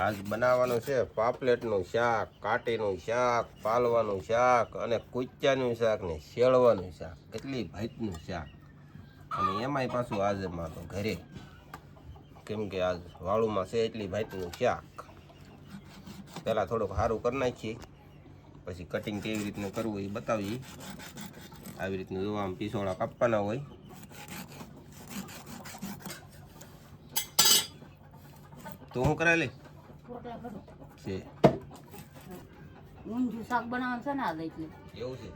આજ બનાવવાનું છે પાપલેટનું શાક, કાટીનું શાક, પાલવાનું શાક અને કુચ્ચાનું શાક ને શેળવાનું શાક, કેટલી ભાતનું શાક. અને એમાંય પાછું આજે માં તો ઘરે, કેમ કે આજ વાળુમાં છે એટલી ભાતનું શાક. પહેલાં થોડુંક સારું કરી નાખીએ, પછી કટિંગ કેવી રીતનું કરવું એ બતાવીએ. આવી રીતનું જોવા આમ પીસોળા કાપવાના હોય. તો હું કરાવી લઈ છે ઊંધિયું શાક બનાવવાનું છે ને આજે એટલે એવું છે.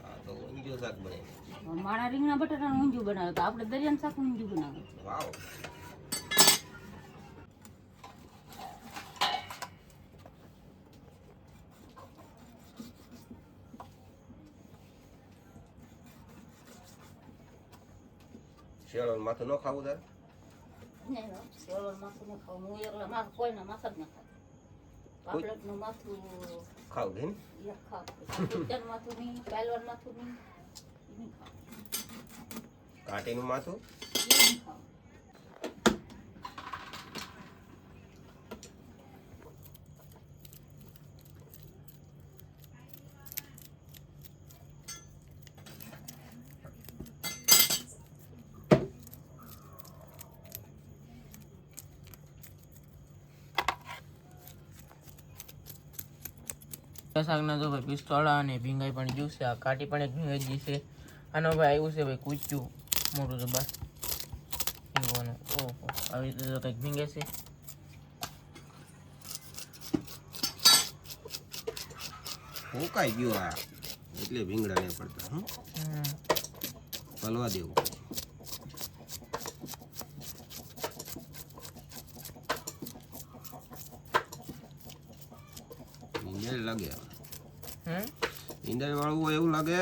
હા તો ઊંધિયું શાક બનાવી. મારા રીંગણા બટાટાનું ઊંધિયું બનાવે તો આપણે દરિયાનું શાક ઊંધિયું બનાવે. વાવ. શેળવાનું માથું ન ખાવું તારે? શેળવાનું માથું ન ખાવું, હું એકલા માથું કોઈના માથા જ ન ખાય. પાપલેટનું માથું ખાવું છે ને? એક ખાવ, કુચ્ચાનું માથું નહીં, પાલવાનું માથું નહીં, નહીં ખાવ. કાટીનું માથું નહીં ખાવ. શાકના તો ભાઈ પિસ્તોળા અને ભીંગાઈ પણ જ્યુસ છે. આ કાટી પણ એક ભીંગાઈ જી છે. આનો ભાઈ આવ્યું છે ભાઈ કૂચ્યું મોટું તો બસ પીવાનું. ઓહો, આવી રીતે તો કંઈક ભીંગે છે. ફૂંકાઈ ગયું આ, એટલે ભીંગડા નહીં પડતા. પલવા દેવું. ઈંડળ લાગે, ઈંડળ વાળું હોય એવું લાગે.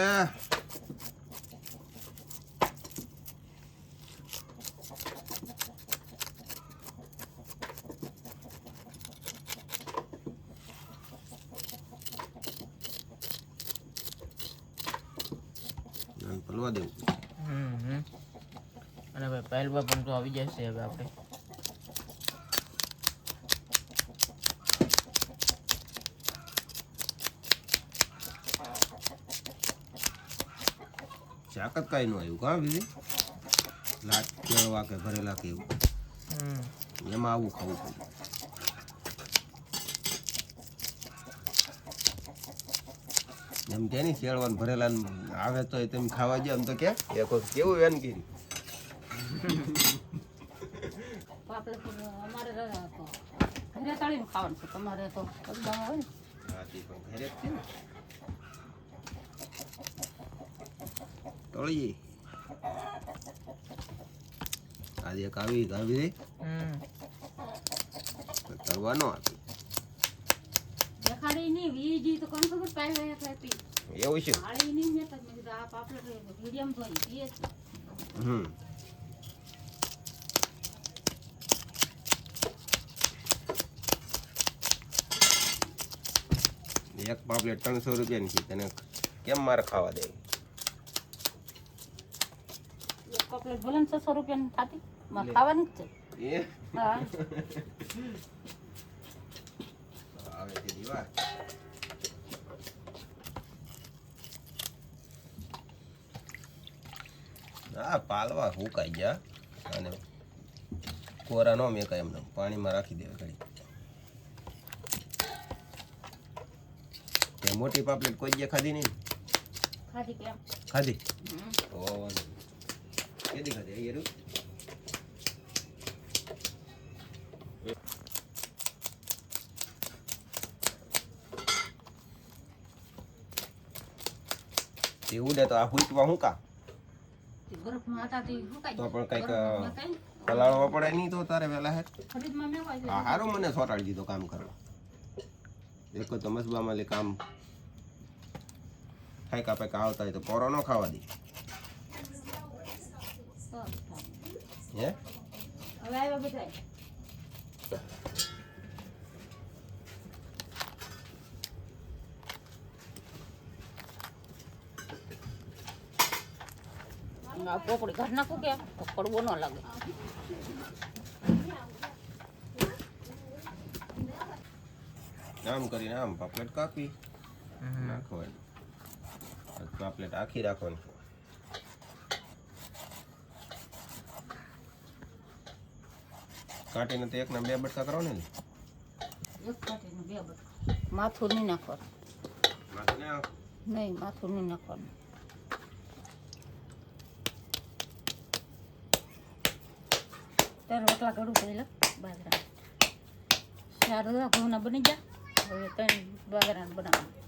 પલવા દેવું. અને ભાઈ પહેલવા પણ તો આવી જશે હવે આપણે. શાક જ કાંઈ ન આવ્યું કા બીજી લાટ કેળવા કે ભરેલા કે એવું, એમાં આવું ખાવું પડે. એમ કે નહીં શેળવાનું ભરેલા આવે તો તમે ખાવા જાવ એમ તો કે એક કેવું વેન કરી. પાપલેટ અમારે ઘરે તળીને ખાવાનું છે, તમારે તો કદમાં હોય ને. હા તે પણ ઘરે જ છે ને તળીએ. આજે એક આવી તળવાનો હતી. દેખાડી નહીં વીજી તો કોણ ખબર પાઈ ગયા ખાતી એવું છે. હાળી નહીં ને તો મેં કીધું આ પાપલેટ મીડિયમ ધોઈ પીએ છે. એક પાપલેટ 300 રૂપિયાની છે, તને કેમ મારે ખાવા દે? એક પાપલેટ ભલે 600 રૂપિયાની થાતી મારે ખાવાની જ છે. હા આવે છે દીવા. હા પાલવા હુકાઈ ગયા અને કોરા નો મેકાય એમને પાણીમાં રાખી દેવા ઘડી. તે મોટી પાપલેટ કોઈ જે ખાધી નહીં? ખાધી કેમ ખાધી. ઓ કેદી ખાધી યાર? તે ઉડે તો આ હુંચવા હું કા બરફમાં હતા તે સુકાઈ તો પણ કઈક ગયા. પલાળવા પડે નહીં તો તારે વેલા હે. ફરીદમાં મેવાય છે. હા હારું મને સોટાડી દીધો કામ કરવા. દેખો તો મસબામાં લે કામ ફાયકા ફાયકા આવતા હોય તો પોરો ન ખાવા દે. હે હવે આવ્યા બધા પોપડી ઘર નાખું કે તો કડવો ન લાગે. આમ કરીને આમ પાપલેટ કાપી નાખવાની. પાપલેટ આખી રાખવાની. કાઢીને તો એકના 2 બટકા કરવાના ને. એક કાઢીને 2 બટકા. માથું નહીં નાખવાનું. માથે ને નહીં, માથું નહીં નાખવાનું. ત્યારે રોટલા ઘડું કરી લો બાજરા. 4 ઘઉંના બની ગયા. હવે 3 બાજરાના બનાવવાના.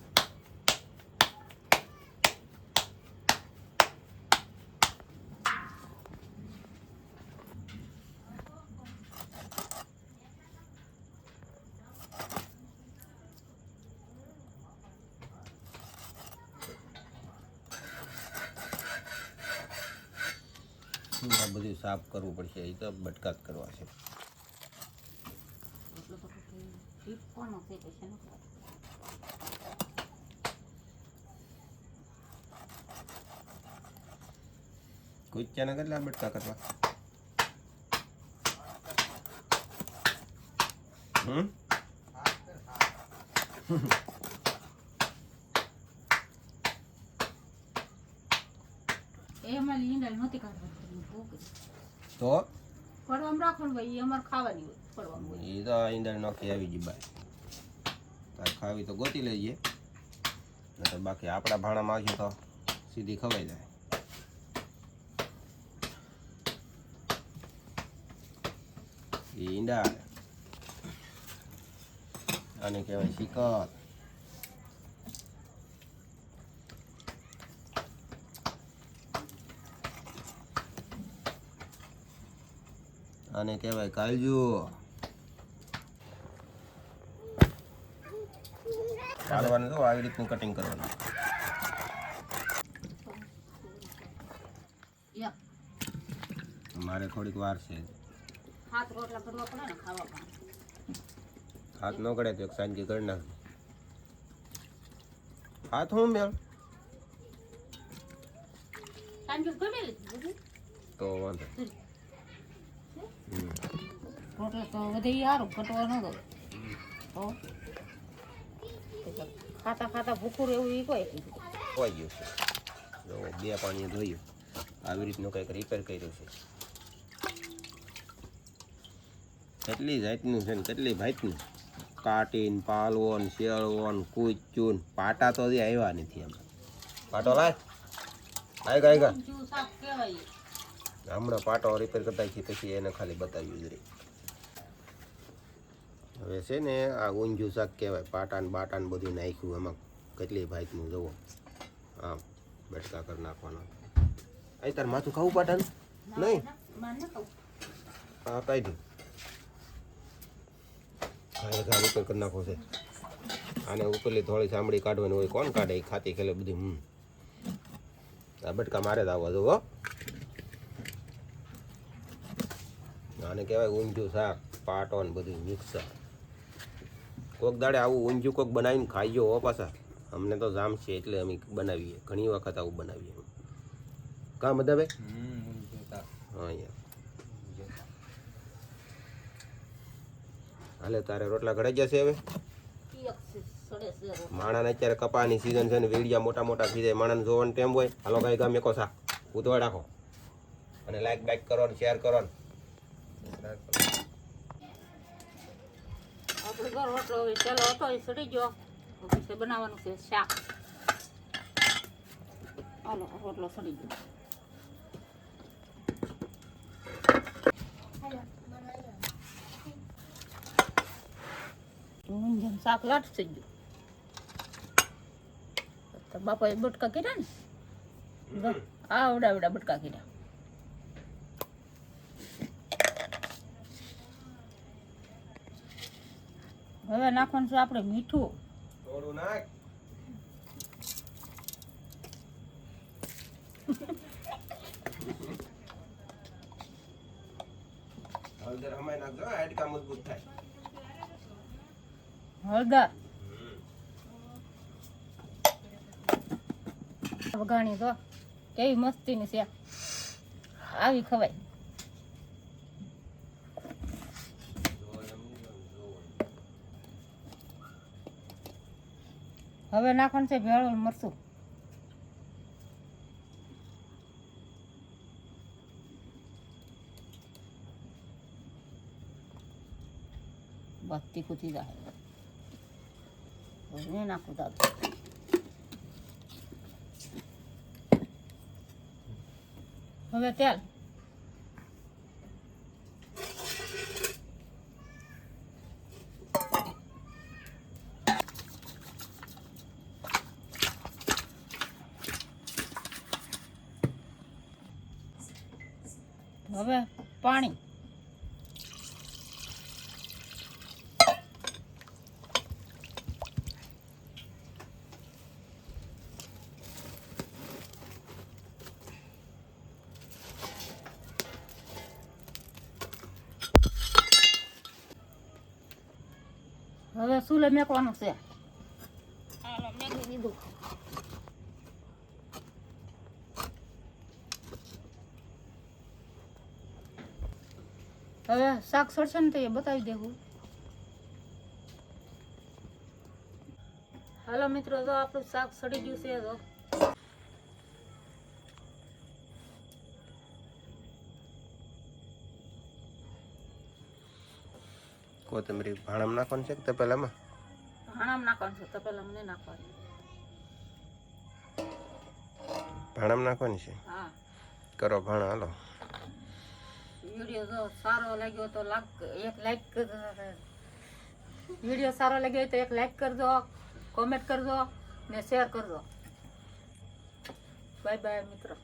આ બધું સાફ કરવું પડશે. એ તો બટકા જ કરવા છે. એટલું તો ટીપવાનો છે પછી નથી. કુચ્ચાના કેટલા બટકા કરવા? એમાં લીંડા નહોતી કાઢવાની. તો પડવામાં રાખવાનું ભાઈ, એ અમારે ખાવાની હોય. પડવાનું હોય. એ તો ઈંદર નોખી આવી ગઈ બાય. તાર ખાવી તો ગોતી લેજે. તો બાકી આપણા ભાણામાં આવશે તો સીધી ખવાઈ જાય. એ ઈંડા આને કહેવાય શિકર. આને કહેવાય કાલજુ. કાઢવાનું તો આવી રીતનું કટિંગ કરવાનું. યા, મારે થોડીક વાર છે. 7 રોટલા કરવા પડે ને ખાવા પણ. હાથ ન ગળે તો એક સાંજે કરી નાખ. હાથ હું મેળ સાંજે ગળી લીધું બધું. તો વાંધો. રોટલા તો વધી સારું, ઘટવા ન દો. તો ખાતા ખાતા ભૂખું રહેવું એ કોઈ ખોઈ ગયું છે. જો 2 પાણીએ ધોયું. આવી રીતનું કંઈક રિપેર કર્યું છે. કેટલી જાતનું છે ને કેટલી ભાતનું. કાટીન, પાલવોન, શેળવોન, કૂચુન, પાટા તો હજી આવ્યા નથી એમ. પાટો લાય. આય ગા શાક કહેવાય. હમણાં પાટો રિપેર કરતા છે પછી એને ખાલી બતાવ્યું જરી. હવે છે ને આ ઊંધિયું શાક કહેવાય. પાટાને બાટાને બધું નાખ્યું એમાં. કેટલી ભાતનું જુઓ. આમ બટકા કરી નાખવાના. અહીં તાર માથું ખાવું પાટાનું? નહીં હા કાઢ્યું. ઘા રિપેર કરી નાખો છે. આને ઉપરલી થોડી ચામડી કાઢવાની હોય. કોણ કાઢે? એ ખાતી ખેલે બધી. આ બટકા મારે જ આવવા જુઓ. આને કહેવાય ઊંધિયું શાક. પાટો ને બધું મિક્સર. કોક દાડે આવું ઊંધિયું કોક બનાવીને ખાઈજો હો પાછા. અમને તો જામ છે એટલે અમે બનાવીએ. ઘણી વખત આવું બનાવીએ. કાં બધા ભાઈ? હા યાર. હાલે તારે રોટલા ઘડાઈ જશે હવે. માણાને અત્યારે કપાની સીઝન છે ને વીડિયા મોટા મોટા થઈ જાય. માણાને જોવાનો ટાઈમ હોય. હાલો ગાય ગમે કો શાક ઉતવા રાખો અને લાઈક બાઈક કરો ને શેર કરો ને. આપણે ઘર રોટલો હવે ચાલો હતો એ સડી ગયો. પછી બનાવવાનું છે શાક. હાલો રોટલો સડી ગયો. ઊંધિયાનું શાક લાટ થઈ ગયું. તો બાપાએ બટકા કર્યા ને. આવડા આવડા બટકા કર્યા. હવે નાખવાનું છે આપણે મીઠું. થોડું નાખ. હળદર હમાય નાખજો. હાડકા મજબૂત થાય. હળદર વઘાણી તો કેવી મસ્તીની છે. આવી ખવાય. હવે નાખવાનું છે ભેળું મરચું. બસ તીખું થઈ જાય. હવે નાખું દાદુ. હવે તેલ. હવે પાણી. હવે ચૂલે મેકવાનું છે. હાલો મેકી દીધું. હવે શાક સડશે ને તો એ બતાવી દેવું. હાલો મિત્રો, જો આપણું શાક સડી ગયું છે. જો કોથમરી ભાણામાં નાખવાનું છે કે તપેલામાં? ભાણામાં નાખવાનું છે, તપેલામાં નહીં નાખવાનું. ભાણામાં નાખવાની છે. હા. કરો ભાણા, હાલો. વિડીયો જો સારો લાગ્યો તો એક લાઈક વિડીયો સારો લાગ્યો તો એક લાઈક કરજો, કોમેન્ટ કરજો ને શેર કરજો. બાય બાય મિત્રો.